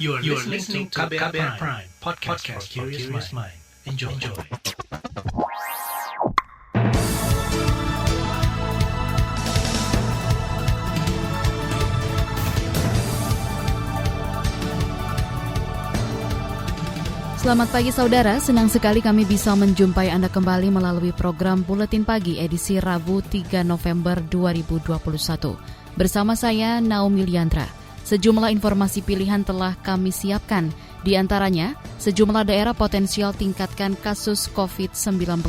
You are listening to KBR Prime, podcast for curious mind. Enjoy. Selamat pagi saudara, senang sekali kami bisa menjumpai Anda kembali melalui program Buletin Pagi edisi Rabu 3 November 2021. Bersama saya Naomi Liandra. Sejumlah informasi pilihan telah kami siapkan. Di antaranya, sejumlah daerah potensial tingkatkan kasus COVID-19.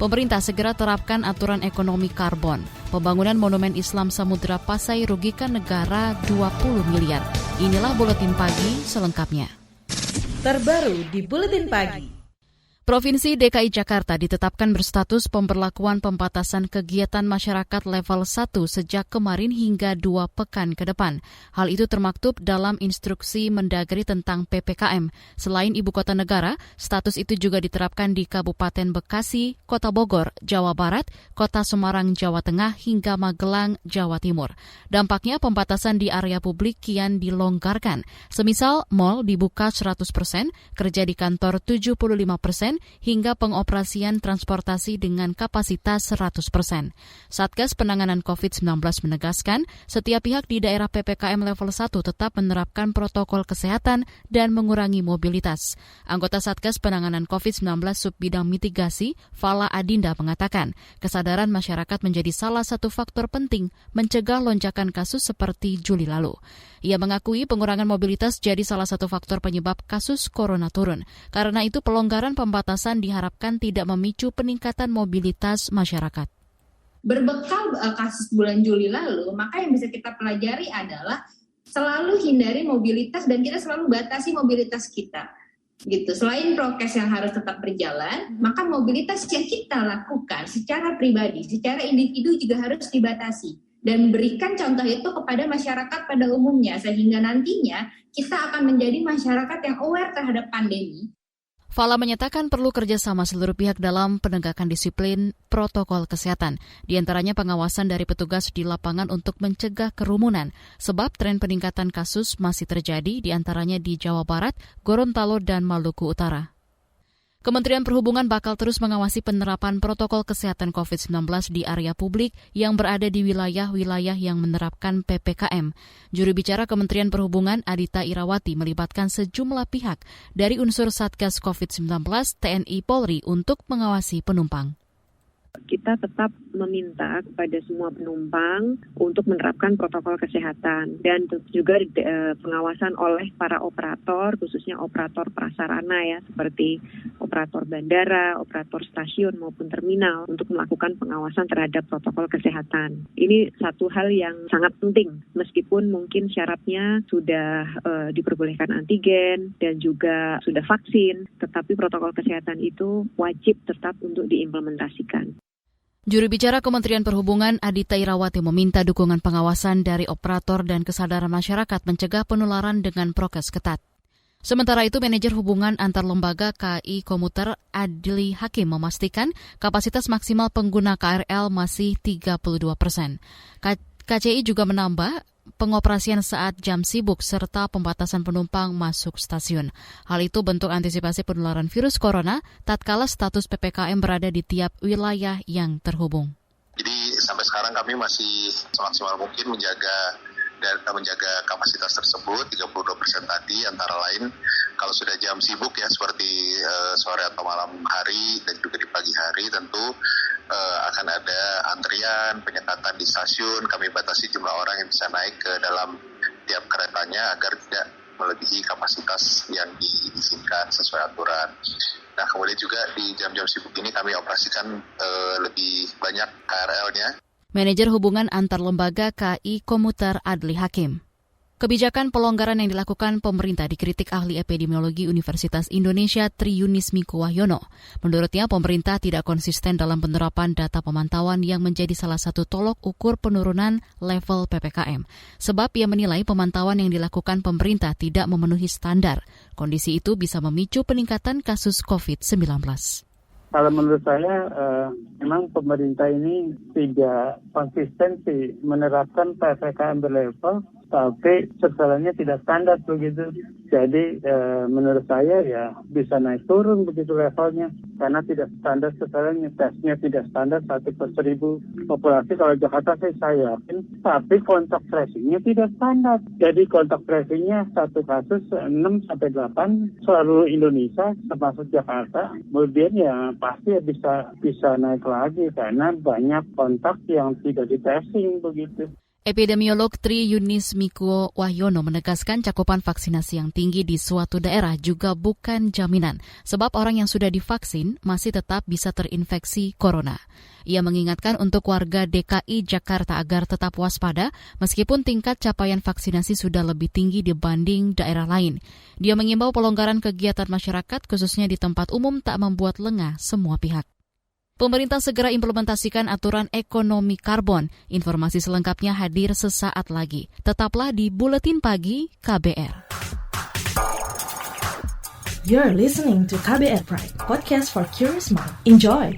Pemerintah segera terapkan aturan ekonomi karbon. Pembangunan Monumen Islam Samudra Pasai rugikan negara 20 miliar. Inilah Buletin Pagi selengkapnya. Terbaru di Buletin Pagi. Provinsi DKI Jakarta ditetapkan berstatus pemberlakuan pembatasan kegiatan masyarakat level 1 sejak kemarin hingga 2 pekan ke depan. Hal itu termaktub dalam instruksi Mendagri tentang PPKM. Selain ibu kota negara, status itu juga diterapkan di Kabupaten Bekasi, Kota Bogor, Jawa Barat, Kota Semarang, Jawa Tengah, hingga Magelang, Jawa Timur. Dampaknya pembatasan di area publik kian dilonggarkan. Semisal mal dibuka 100%, kerja di kantor 75%, hingga pengoperasian transportasi dengan kapasitas 100%. Satgas Penanganan COVID-19 menegaskan, setiap pihak di daerah PPKM level 1 tetap menerapkan protokol kesehatan dan mengurangi mobilitas. Anggota Satgas Penanganan COVID-19 Subbidang Mitigasi, Fala Adinda mengatakan, kesadaran masyarakat menjadi salah satu faktor penting mencegah lonjakan kasus seperti Juli lalu. Ia mengakui pengurangan mobilitas jadi salah satu faktor penyebab kasus corona turun. Karena itu pelonggaran pembatasan diharapkan tidak memicu peningkatan mobilitas masyarakat. Berbekal kasus bulan Juli lalu, maka yang bisa kita pelajari adalah selalu hindari mobilitas dan kita selalu batasi mobilitas kita. Gitu. Selain prokes yang harus tetap berjalan, maka mobilitas yang kita lakukan secara pribadi, secara individu juga harus dibatasi. Dan berikan contoh itu kepada masyarakat pada umumnya, sehingga nantinya kita akan menjadi masyarakat yang aware terhadap pandemi. Fala menyatakan perlu kerjasama seluruh pihak dalam penegakan disiplin protokol kesehatan, di antaranya pengawasan dari petugas di lapangan untuk mencegah kerumunan, sebab tren peningkatan kasus masih terjadi di antaranya di Jawa Barat, Gorontalo, dan Maluku Utara. Kementerian Perhubungan bakal terus mengawasi penerapan protokol kesehatan COVID-19 di area publik yang berada di wilayah-wilayah yang menerapkan PPKM. Juru bicara Kementerian Perhubungan Adita Irawati melibatkan sejumlah pihak dari unsur Satgas COVID-19, TNI Polri untuk mengawasi penumpang. Kita tetap meminta kepada semua penumpang untuk menerapkan protokol kesehatan dan juga pengawasan oleh para operator, khususnya operator prasarana ya, seperti operator bandara, operator stasiun maupun terminal untuk melakukan pengawasan terhadap protokol kesehatan. Ini satu hal yang sangat penting, meskipun mungkin syaratnya sudah diperbolehkan antigen dan juga sudah vaksin, tetapi protokol kesehatan itu wajib tetap untuk diimplementasikan. Juru bicara Kementerian Perhubungan Adita Irawati meminta dukungan pengawasan dari operator dan kesadaran masyarakat mencegah penularan dengan prokes ketat. Sementara itu, manajer hubungan antar lembaga KAI Komuter Adli Hakim memastikan kapasitas maksimal pengguna KRL masih 32%. KCI juga menambah pengoperasian saat jam sibuk serta pembatasan penumpang masuk stasiun. Hal itu bentuk antisipasi penularan virus corona tatkala status PPKM berada di tiap wilayah yang terhubung. Jadi sampai sekarang kami masih semaksimal mungkin menjaga kapasitas tersebut 32% tadi, antara lain kalau sudah jam sibuk ya seperti sore atau malam hari dan juga di pagi hari tentu akan ada antrian, penyekatan di stasiun. Kami batasi jumlah orang yang bisa naik ke dalam tiap keretanya agar tidak melebihi kapasitas yang diizinkan sesuai aturan. Nah, kemudian juga di jam-jam sibuk ini kami operasikan lebih banyak KRL-nya. Manajer Hubungan Antar Lembaga KAI Komuter Adli Hakim. Kebijakan pelonggaran yang dilakukan pemerintah dikritik ahli epidemiologi Universitas Indonesia Tri Yunis Miko Wahyono. Menurutnya, pemerintah tidak konsisten dalam penerapan data pemantauan yang menjadi salah satu tolok ukur penurunan level PPKM. Sebab ia menilai pemantauan yang dilakukan pemerintah tidak memenuhi standar. Kondisi itu bisa memicu peningkatan kasus COVID-19. Kalau menurut saya, memang pemerintah ini tidak konsisten menerapkan PPKM berlevel tapi surveillance-nya tidak standar begitu. Jadi menurut saya ya bisa naik turun begitu levelnya karena tidak standar surveillance, tesnya tidak standar 1/1000 populasi. Kalau Jakarta sih saya yakin, tapi kontak tracing-nya tidak standar. Jadi kontak tracing-nya satu kasus 6-8 seluruh Indonesia termasuk Jakarta. Kemudian ya pasti bisa naik lagi karena banyak kontak yang tidak di tracing begitu. Epidemiolog Tri Yunis Miko Wahyono menegaskan cakupan vaksinasi yang tinggi di suatu daerah juga bukan jaminan, sebab orang yang sudah divaksin masih tetap bisa terinfeksi corona. Ia mengingatkan untuk warga DKI Jakarta agar tetap waspada meskipun tingkat capaian vaksinasi sudah lebih tinggi dibanding daerah lain. Dia mengimbau pelonggaran kegiatan masyarakat khususnya di tempat umum tak membuat lengah semua pihak. Pemerintah segera implementasikan aturan ekonomi karbon. Informasi selengkapnya hadir sesaat lagi. Tetaplah di Buletin Pagi KBR. You're listening to KBR Pride, podcast for curious mind. Enjoy!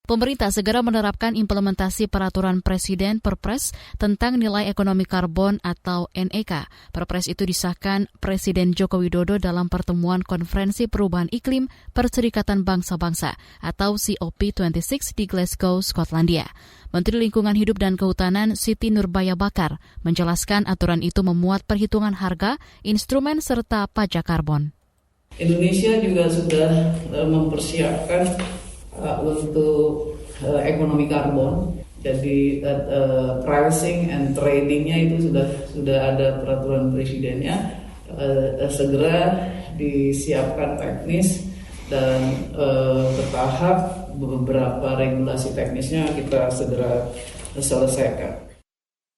Pemerintah segera menerapkan implementasi peraturan Presiden Perpres tentang nilai ekonomi karbon atau NEK. Perpres itu disahkan Presiden Joko Widodo dalam pertemuan Konferensi Perubahan Iklim Perserikatan Bangsa-Bangsa atau COP26 di Glasgow, Skotlandia. Menteri Lingkungan Hidup dan Kehutanan Siti Nurbaya Bakar menjelaskan aturan itu memuat perhitungan harga, instrumen serta pajak karbon. Indonesia juga sudah mempersiapkan untuk ekonomi karbon, jadi pricing and tradingnya itu sudah ada peraturan presidennya, segera disiapkan teknis dan bertahap beberapa regulasi teknisnya kita segera selesaikan.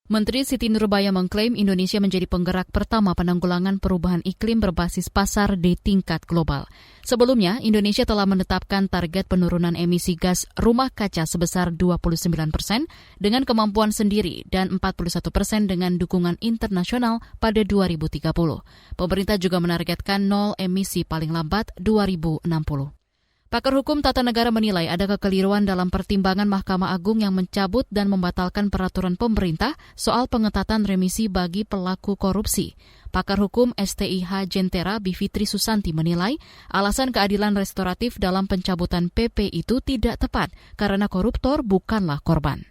Menteri Siti Nurbaya mengklaim Indonesia menjadi penggerak pertama penanggulangan perubahan iklim berbasis pasar di tingkat global. Sebelumnya, Indonesia telah menetapkan target penurunan emisi gas rumah kaca sebesar 29% dengan kemampuan sendiri dan 41% dengan dukungan internasional pada 2030. Pemerintah juga menargetkan nol emisi paling lambat 2060. Pakar hukum tata negara menilai ada kekeliruan dalam pertimbangan Mahkamah Agung yang mencabut dan membatalkan peraturan pemerintah soal pengetatan remisi bagi pelaku korupsi. Pakar hukum STIH Jentera Bivitri Susanti menilai alasan keadilan restoratif dalam pencabutan PP itu tidak tepat karena koruptor bukanlah korban.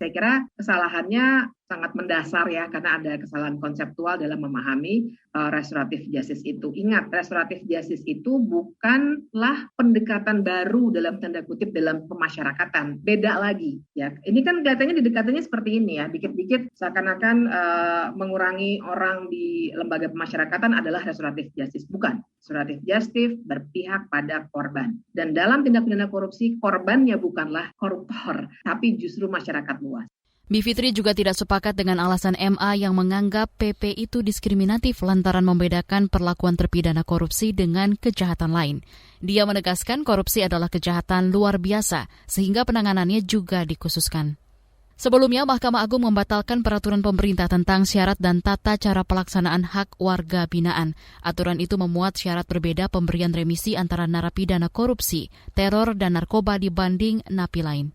Saya kira kesalahannya sangat mendasar ya, karena ada kesalahan konseptual dalam memahami restoratif justice itu. Ingat, restoratif justice itu bukanlah pendekatan baru dalam tanda kutip dalam pemasyarakatan. Beda lagi ya. Ini kan kelihatannya didekatannya seperti ini ya. Dikit-dikit seakan-akan mengurangi orang di lembaga pemasyarakatan adalah restoratif justice. Bukan. Restoratif justice berpihak pada korban. Dan dalam tindak pidana korupsi, korbannya bukanlah koruptor, tapi justru masyarakat luas. Bivitri juga tidak sepakat dengan alasan MA yang menganggap PP itu diskriminatif lantaran membedakan perlakuan terpidana korupsi dengan kejahatan lain. Dia menegaskan korupsi adalah kejahatan luar biasa, sehingga penanganannya juga dikhususkan. Sebelumnya, Mahkamah Agung membatalkan peraturan pemerintah tentang syarat dan tata cara pelaksanaan hak warga binaan. Aturan itu memuat syarat berbeda pemberian remisi antara narapidana korupsi, teror, dan narkoba dibanding napi lain.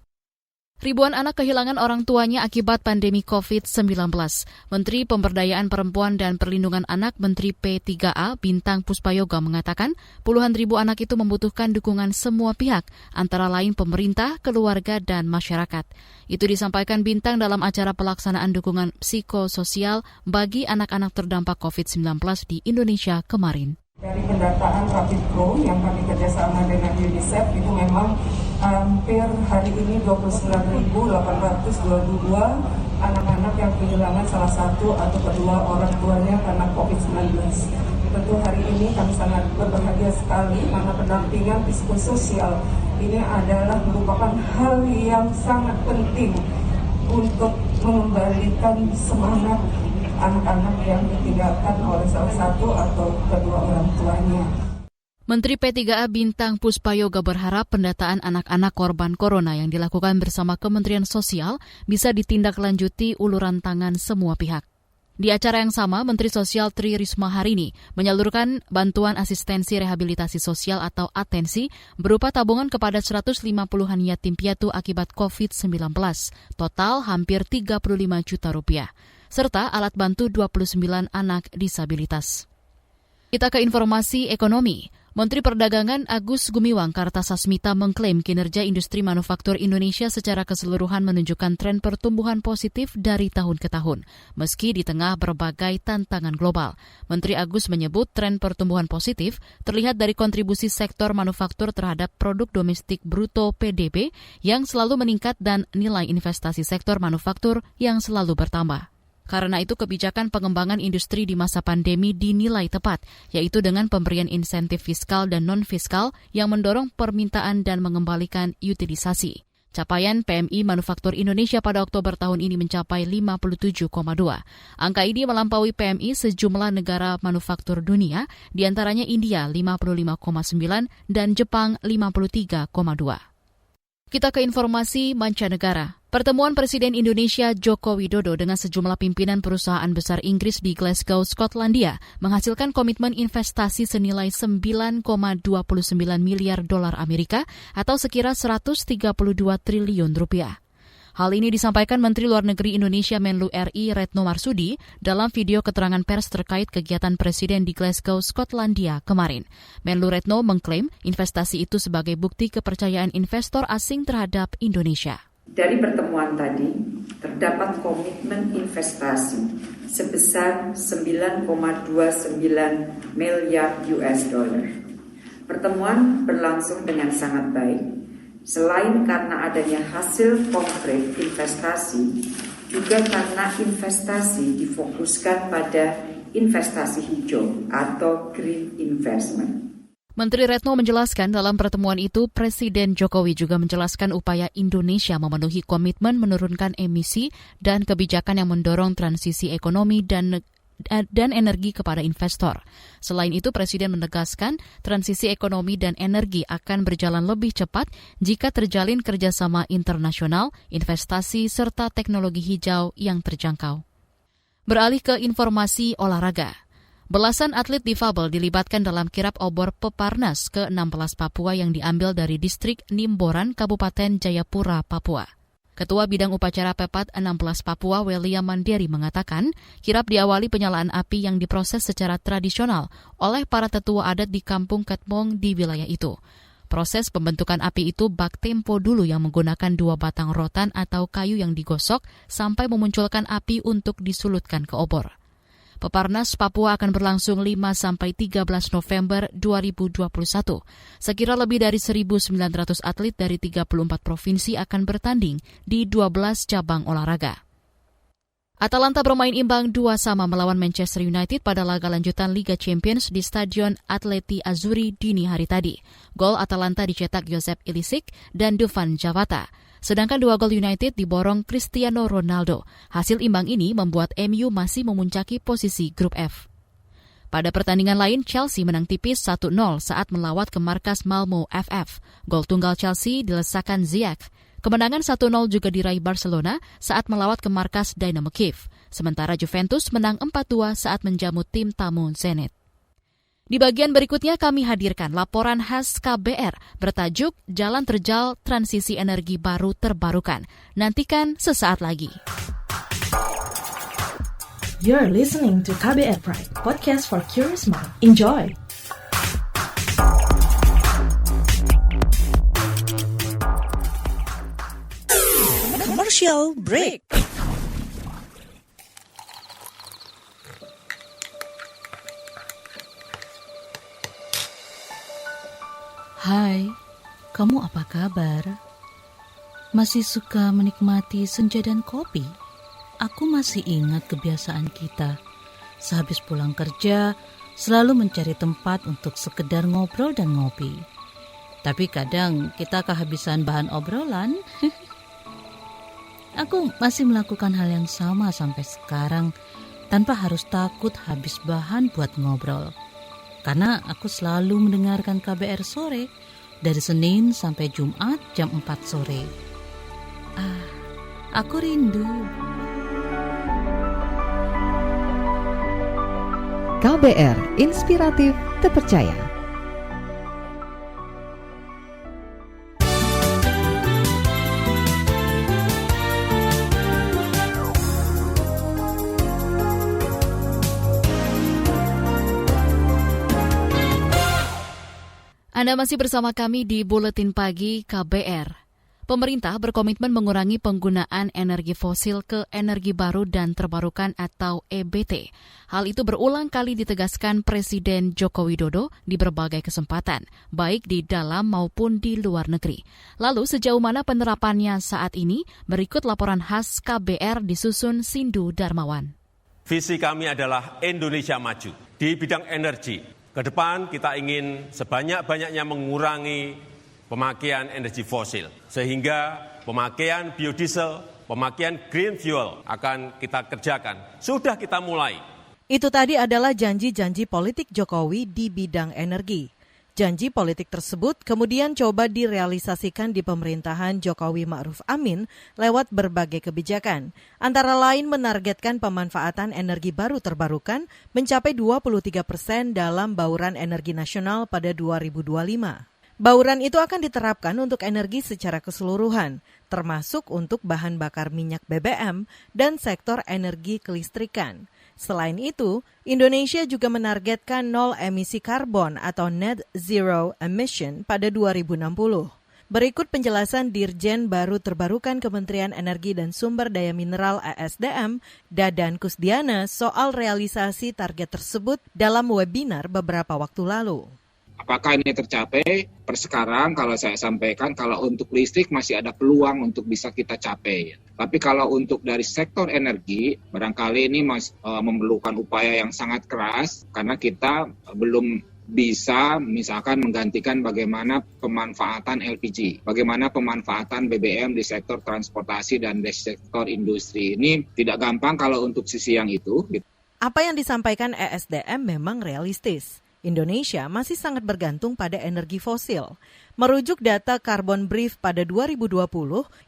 Ribuan anak kehilangan orang tuanya akibat pandemi COVID-19. Menteri Pemberdayaan Perempuan dan Perlindungan Anak Menteri P3A Bintang Puspayoga mengatakan puluhan ribu anak itu membutuhkan dukungan semua pihak, antara lain pemerintah, keluarga, dan masyarakat. Itu disampaikan Bintang dalam acara pelaksanaan dukungan psikososial bagi anak-anak terdampak COVID-19 di Indonesia kemarin. Dari pendataan Rapid Pro yang kami kerjasama dengan UNICEF itu memang hampir hari ini 29.822 anak-anak yang kehilangan salah satu atau kedua orang tuanya karena COVID-19. Tentu hari ini kami sangat berbahagia sekali karena pendampingan psikososial ini adalah merupakan hal yang sangat penting untuk mengembalikan semangat anak-anak yang ditinggalkan oleh salah satu atau kedua orang tuanya. Menteri P3A Bintang Puspayoga berharap pendataan anak-anak korban corona yang dilakukan bersama Kementerian Sosial bisa ditindaklanjuti uluran tangan semua pihak. Di acara yang sama, Menteri Sosial Tri Risma hari ini menyalurkan bantuan asistensi rehabilitasi sosial atau atensi berupa tabungan kepada 150-an yatim piatu akibat COVID-19, total hampir 35 juta rupiah, serta alat bantu 29 anak disabilitas. Kita ke informasi ekonomi. Menteri Perdagangan Agus Gumiwang Kartasasmita mengklaim kinerja industri manufaktur Indonesia secara keseluruhan menunjukkan tren pertumbuhan positif dari tahun ke tahun, meski di tengah berbagai tantangan global. Menteri Agus menyebut tren pertumbuhan positif terlihat dari kontribusi sektor manufaktur terhadap produk domestik bruto PDB yang selalu meningkat dan nilai investasi sektor manufaktur yang selalu bertambah. Karena itu kebijakan pengembangan industri di masa pandemi dinilai tepat, yaitu dengan pemberian insentif fiskal dan non-fiskal yang mendorong permintaan dan mengembalikan utilisasi. Capaian PMI Manufaktur Indonesia pada Oktober tahun ini mencapai 57,2. Angka ini melampaui PMI sejumlah negara manufaktur dunia, diantaranya India 55,9 dan Jepang 53,2. Kita ke informasi mancanegara. Pertemuan Presiden Indonesia Joko Widodo dengan sejumlah pimpinan perusahaan besar Inggris di Glasgow, Skotlandia menghasilkan komitmen investasi senilai 9,29 miliar dolar Amerika atau sekira 132 triliun rupiah. Hal ini disampaikan Menteri Luar Negeri Indonesia Menlu RI Retno Marsudi dalam video keterangan pers terkait kegiatan Presiden di Glasgow, Skotlandia kemarin. Menlu Retno mengklaim investasi itu sebagai bukti kepercayaan investor asing terhadap Indonesia. Dari pertemuan tadi, terdapat komitmen investasi sebesar 9,29 miliar US dollar. Pertemuan berlangsung dengan sangat baik, selain karena adanya hasil konkret investasi, juga karena investasi difokuskan pada investasi hijau atau green investment. Menteri Retno menjelaskan dalam pertemuan itu, Presiden Jokowi juga menjelaskan upaya Indonesia memenuhi komitmen menurunkan emisi dan kebijakan yang mendorong transisi ekonomi dan energi kepada investor. Selain itu, Presiden menegaskan transisi ekonomi dan energi akan berjalan lebih cepat jika terjalin kerjasama internasional, investasi, serta teknologi hijau yang terjangkau. Beralih ke informasi olahraga. Belasan atlet difabel dilibatkan dalam kirap obor Peparnas ke-16 Papua yang diambil dari distrik Nimboran, Kabupaten Jayapura, Papua. Ketua Bidang Upacara Pepat 16 Papua, Welia Mandiri, mengatakan kirap diawali penyalaan api yang diproses secara tradisional oleh para tetua adat di Kampung Ketmong di wilayah itu. Proses pembentukan api itu bak tempo dulu yang menggunakan 2 batang rotan atau kayu yang digosok sampai memunculkan api untuk disulutkan ke obor. Peparnas Papua akan berlangsung 5-13 November 2021. Sekira lebih dari 1.900 atlet dari 34 provinsi akan bertanding di 12 cabang olahraga. Atalanta bermain imbang 2-2 melawan Manchester United pada laga lanjutan Liga Champions di Stadion Atleti Azzurri dini hari tadi. Gol Atalanta dicetak Josep Ilicic dan Dufan Javata. Sedangkan 2 gol United diborong Cristiano Ronaldo. Hasil imbang ini membuat MU masih memuncaki posisi grup F. Pada pertandingan lain, Chelsea menang tipis 1-0 saat melawat ke markas Malmo FF. Gol tunggal Chelsea dilesakan Ziyech. Kemenangan 1-0 juga diraih Barcelona saat melawat ke markas Dynamo Kiev. Sementara Juventus menang 4-2 saat menjamu tim tamu Zenit. Di bagian berikutnya kami hadirkan laporan khas KBR bertajuk Jalan Terjal Transisi Energi Baru Terbarukan. Nantikan sesaat lagi. You're listening to KBR Pride, podcast for curious mind. Enjoy! Commercial break. Hai, kamu apa kabar? Masih suka menikmati senja dan kopi? Aku masih ingat kebiasaan kita. Sehabis pulang kerja, selalu mencari tempat untuk sekedar ngobrol dan ngopi. Tapi kadang kita kehabisan bahan obrolan. Aku masih melakukan hal yang sama sampai sekarang, tanpa harus takut habis bahan buat ngobrol. karena aku selalu mendengarkan KBR Sore dari Senin sampai Jumat jam 4 sore. Aku rindu. KBR Inspiratif Terpercaya. Anda masih bersama kami di Buletin Pagi KBR. Pemerintah berkomitmen mengurangi penggunaan energi fosil ke energi baru dan terbarukan atau EBT. Hal itu berulang kali ditegaskan Presiden Joko Widodo di berbagai kesempatan, baik di dalam maupun di luar negeri. Lalu sejauh mana penerapannya saat ini? Berikut laporan khas KBR disusun Sindu Darmawan. Visi kami adalah Indonesia maju di bidang energi. Ke depan kita ingin sebanyak-banyaknya mengurangi pemakaian energi fosil, sehingga pemakaian biodiesel, pemakaian green fuel akan kita kerjakan. Sudah kita mulai. Itu tadi adalah janji-janji politik Jokowi di bidang energi. Janji politik tersebut kemudian coba direalisasikan di pemerintahan Jokowi Ma'ruf Amin lewat berbagai kebijakan. Antara lain menargetkan pemanfaatan energi baru terbarukan mencapai 23% dalam bauran energi nasional pada 2025. Bauran itu akan diterapkan untuk energi secara keseluruhan, termasuk untuk bahan bakar minyak BBM dan sektor energi kelistrikan. Selain itu, Indonesia juga menargetkan nol emisi karbon atau net zero emission pada 2060. Berikut penjelasan Dirjen Baru Terbarukan Kementerian Energi dan Sumber Daya Mineral ESDM, Dadan Kusdiana, soal realisasi target tersebut dalam webinar beberapa waktu lalu. Apakah ini tercapai? Per sekarang kalau saya sampaikan, kalau untuk listrik masih ada peluang untuk bisa kita capai. Tapi kalau untuk dari sektor energi, barangkali ini memerlukan upaya yang sangat keras karena kita belum bisa misalkan menggantikan bagaimana pemanfaatan LPG, bagaimana pemanfaatan BBM di sektor transportasi dan di sektor industri. Ini tidak gampang kalau untuk sisi yang itu. Apa yang disampaikan ESDM memang realistis. Indonesia masih sangat bergantung pada energi fosil. Merujuk data Carbon Brief pada 2020,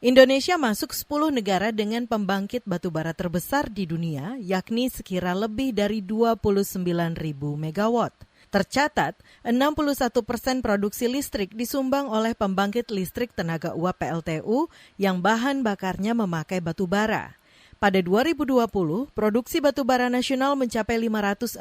Indonesia masuk 10 negara dengan pembangkit batubara terbesar di dunia, yakni sekira lebih dari 29.000 megawatt. Tercatat, 61% produksi listrik disumbang oleh pembangkit listrik tenaga uap PLTU yang bahan bakarnya memakai batubara. Pada 2020, produksi batubara nasional mencapai 561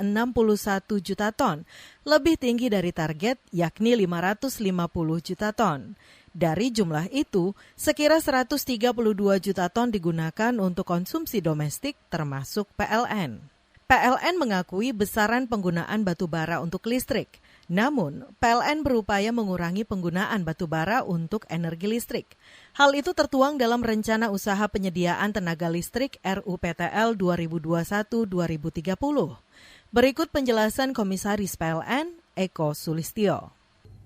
juta ton, lebih tinggi dari target yakni 550 juta ton. Dari jumlah itu, sekira 132 juta ton digunakan untuk konsumsi domestik termasuk PLN. PLN mengakui besaran penggunaan batubara untuk listrik. Namun, PLN berupaya mengurangi penggunaan batubara untuk energi listrik. Hal itu tertuang dalam Rencana Usaha Penyediaan Tenaga Listrik RUPTL 2021-2030. Berikut penjelasan Komisaris PLN, Eko Sulistyo.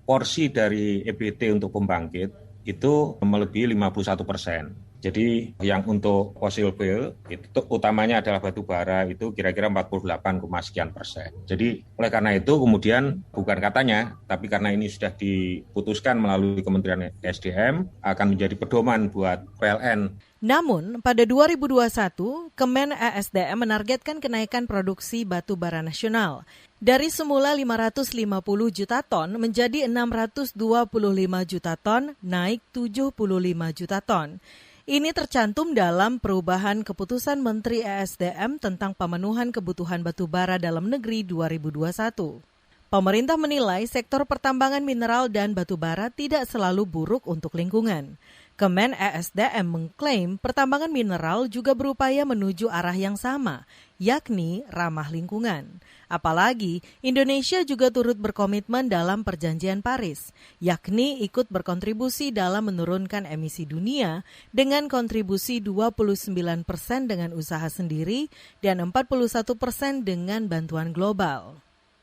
Porsi dari EBT untuk pembangkit itu melebihi 51%. Jadi yang untuk fossil fuel itu utamanya adalah batu bara itu kira-kira 48,sekian%. Jadi oleh karena itu kemudian bukan katanya, tapi karena ini sudah diputuskan melalui Kementerian SDM akan menjadi pedoman buat PLN. Namun, pada 2021, Kemen ESDM menargetkan kenaikan produksi batu bara nasional dari semula 550 juta ton menjadi 625 juta ton, naik 75 juta ton. Ini tercantum dalam perubahan keputusan Menteri ESDM tentang pemenuhan kebutuhan batubara dalam negeri 2021. Pemerintah menilai sektor pertambangan mineral dan batubara tidak selalu buruk untuk lingkungan. Kemen ESDM mengklaim pertambangan mineral juga berupaya menuju arah yang sama, yakni ramah lingkungan. Apalagi Indonesia juga turut berkomitmen dalam Perjanjian Paris, yakni ikut berkontribusi dalam menurunkan emisi dunia dengan kontribusi 29% dengan usaha sendiri dan 41% dengan bantuan global.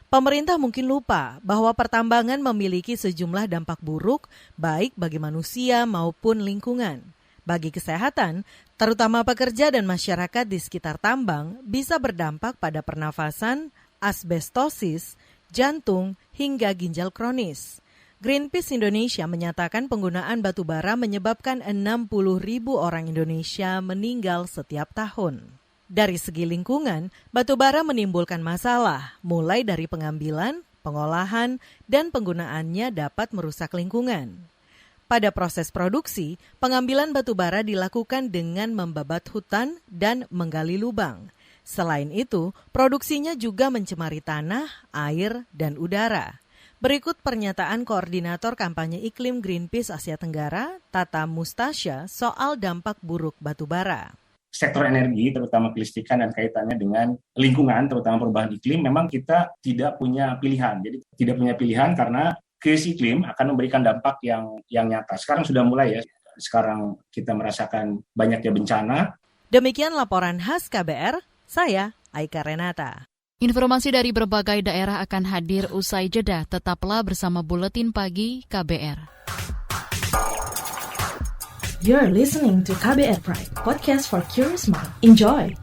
Pemerintah mungkin lupa bahwa pertambangan memiliki sejumlah dampak buruk baik bagi manusia maupun lingkungan. Bagi kesehatan, terutama pekerja dan masyarakat di sekitar tambang bisa berdampak pada pernafasan, asbestosis, jantung, hingga ginjal kronis. Greenpeace Indonesia menyatakan penggunaan batu bara menyebabkan 60.000 orang Indonesia meninggal setiap tahun. Dari segi lingkungan, batu bara menimbulkan masalah, mulai dari pengambilan, pengolahan, dan penggunaannya dapat merusak lingkungan. Pada proses produksi, pengambilan batu bara dilakukan dengan membabat hutan dan menggali lubang. Selain itu, produksinya juga mencemari tanah, air, dan udara. Berikut pernyataan Koordinator Kampanye Iklim Greenpeace Asia Tenggara, Tata Mustasya, soal dampak buruk batu bara. Sektor energi, terutama kelistrikan dan kaitannya dengan lingkungan, terutama perubahan iklim, memang kita tidak punya pilihan. Jadi tidak punya pilihan karena krisis iklim akan memberikan dampak yang nyata. Sekarang sudah mulai ya, sekarang kita merasakan banyaknya bencana. Demikian laporan khas KBR, saya Aika Renata. Informasi dari berbagai daerah akan hadir usai jeda. Tetaplah bersama Buletin Pagi KBR. You're listening to KBR Pride, podcast for curious mind. Enjoy!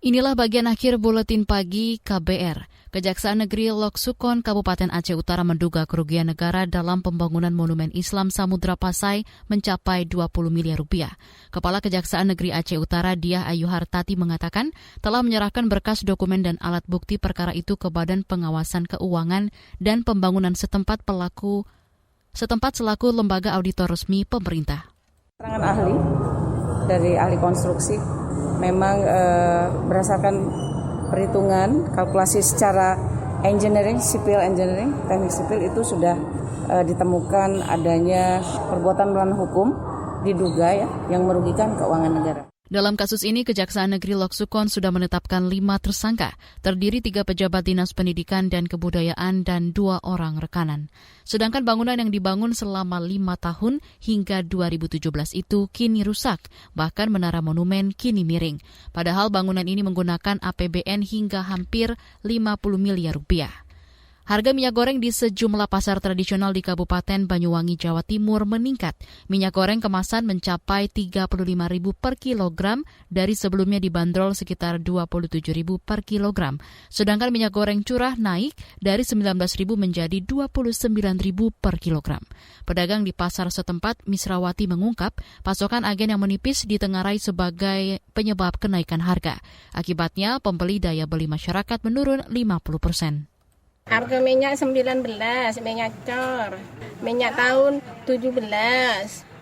Inilah bagian akhir Buletin Pagi KBR. Kejaksaan Negeri Lok Sukon, Kabupaten Aceh Utara menduga kerugian negara dalam pembangunan Monumen Islam Samudra Pasai mencapai 20 miliar rupiah. Kepala Kejaksaan Negeri Aceh Utara, Diah Ayu Hartati, mengatakan telah menyerahkan berkas dokumen dan alat bukti perkara itu ke Badan Pengawasan Keuangan dan Pembangunan setempat selaku lembaga auditor resmi pemerintah. Keterangan ahli dari ahli konstruksi memang berdasarkan perhitungan, kalkulasi secara engineering, civil engineering, teknik sipil itu sudah ditemukan adanya perbuatan melawan hukum diduga ya yang merugikan keuangan negara. Dalam kasus ini, Kejaksaan Negeri Lok Sukon sudah menetapkan 5 tersangka, terdiri 3 pejabat Dinas Pendidikan dan Kebudayaan dan 2 orang rekanan. Sedangkan bangunan yang dibangun selama 5 tahun hingga 2017 itu kini rusak, bahkan menara monumen kini miring. Padahal bangunan ini menggunakan APBN hingga hampir 50 miliar rupiah. Harga minyak goreng di sejumlah pasar tradisional di Kabupaten Banyuwangi, Jawa Timur meningkat. Minyak goreng kemasan mencapai Rp35.000 per kilogram dari sebelumnya dibanderol sekitar Rp27.000 per kilogram. Sedangkan minyak goreng curah naik dari Rp19.000 menjadi Rp29.000 per kilogram. Pedagang di pasar setempat Misrawati mengungkap pasokan agen yang menipis ditengarai sebagai penyebab kenaikan harga. Akibatnya pembeli daya beli masyarakat menurun 50%. Harga minyak 19, minyak cor, minyak tahun 17,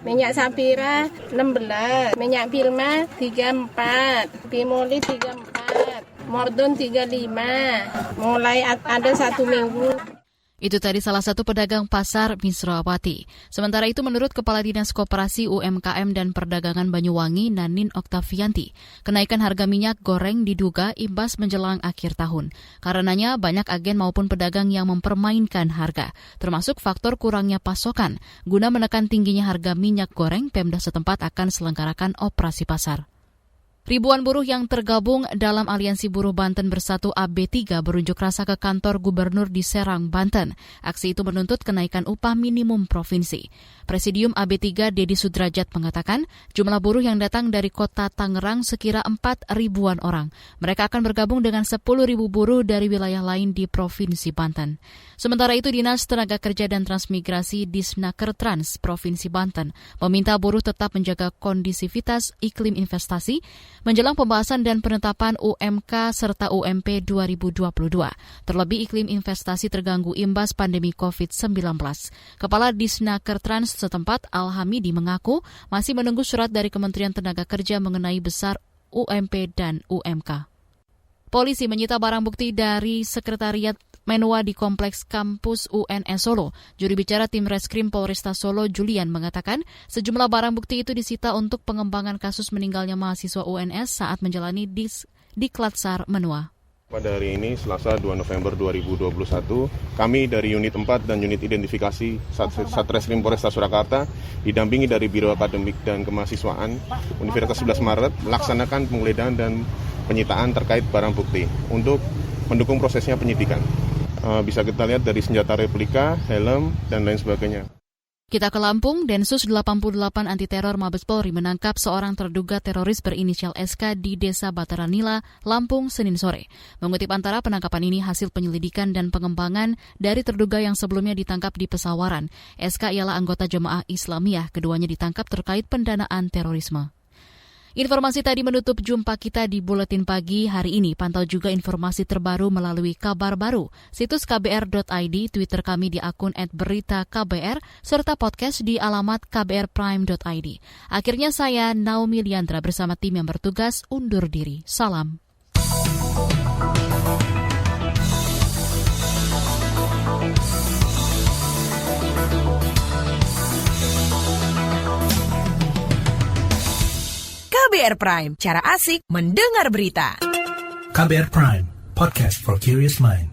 minyak sapira 16, minyak Pilma 34, Pimoli 34, Mordon 35, mulai ada 1 minggu. Itu tadi salah satu pedagang pasar Misrawati. Sementara itu menurut Kepala Dinas Koperasi UMKM dan Perdagangan Banyuwangi, Nanin Oktavianti, kenaikan harga minyak goreng diduga imbas menjelang akhir tahun. Karenanya banyak agen maupun pedagang yang mempermainkan harga, termasuk faktor kurangnya pasokan. Guna menekan tingginya harga minyak goreng, Pemda setempat akan selenggarakan operasi pasar. Ribuan buruh yang tergabung dalam Aliansi Buruh Banten Bersatu AB3 berunjuk rasa ke kantor gubernur di Serang, Banten. Aksi itu menuntut kenaikan upah minimum provinsi. Presidium AB3 Dedi Sudrajat mengatakan jumlah buruh yang datang dari kota Tangerang sekira 4.000-an orang. Mereka akan bergabung dengan 10.000 buruh dari wilayah lain di Provinsi Banten. Sementara itu Dinas Tenaga Kerja dan Transmigrasi Disnakertrans Provinsi Banten meminta buruh tetap menjaga kondisivitas iklim investasi menjelang pembahasan dan penetapan UMK serta UMP 2022. Terlebih iklim investasi terganggu imbas pandemi COVID-19. Kepala Disnakertrans setempat Al-Hamidi mengaku masih menunggu surat dari Kementerian Tenaga Kerja mengenai besar UMP dan UMK. Polisi menyita barang bukti dari Sekretariat Menwa di Kompleks Kampus UNS Solo. Juru bicara Tim Reskrim Polresta Solo, Julian, mengatakan sejumlah barang bukti itu disita untuk pengembangan kasus meninggalnya mahasiswa UNS saat menjalani Diklatsar Menwa. Pada hari ini, Selasa 2 November 2021, kami dari Unit 4 dan Unit Identifikasi Satreskrim Polresta Surakarta, didampingi dari Biro Akademik dan Kemahasiswaan Universitas 11 Maret, melaksanakan penggeledahan dan penyitaan terkait barang bukti untuk mendukung prosesnya penyidikan. Bisa kita lihat dari senjata replika, helm, dan lain sebagainya. Kita ke Lampung, Densus 88 Anti Teror Mabes Polri menangkap seorang terduga teroris berinisial SK di Desa Bataranila, Lampung, Senin sore. Mengutip Antara, penangkapan ini hasil penyelidikan dan pengembangan dari terduga yang sebelumnya ditangkap di Pesawaran. SK ialah anggota Jemaah Islamiyah, keduanya ditangkap terkait pendanaan terorisme. Informasi tadi menutup jumpa kita di Buletin Pagi hari ini. Pantau juga informasi terbaru melalui Kabar Baru, situs kbr.id, Twitter kami di akun @beritaKBR, serta podcast di alamat kbrprime.id. Akhirnya saya, Naomi Liandra, bersama tim yang bertugas undur diri. Salam. KBR Prime, cara asik mendengar berita. KBR Prime, podcast for curious mind.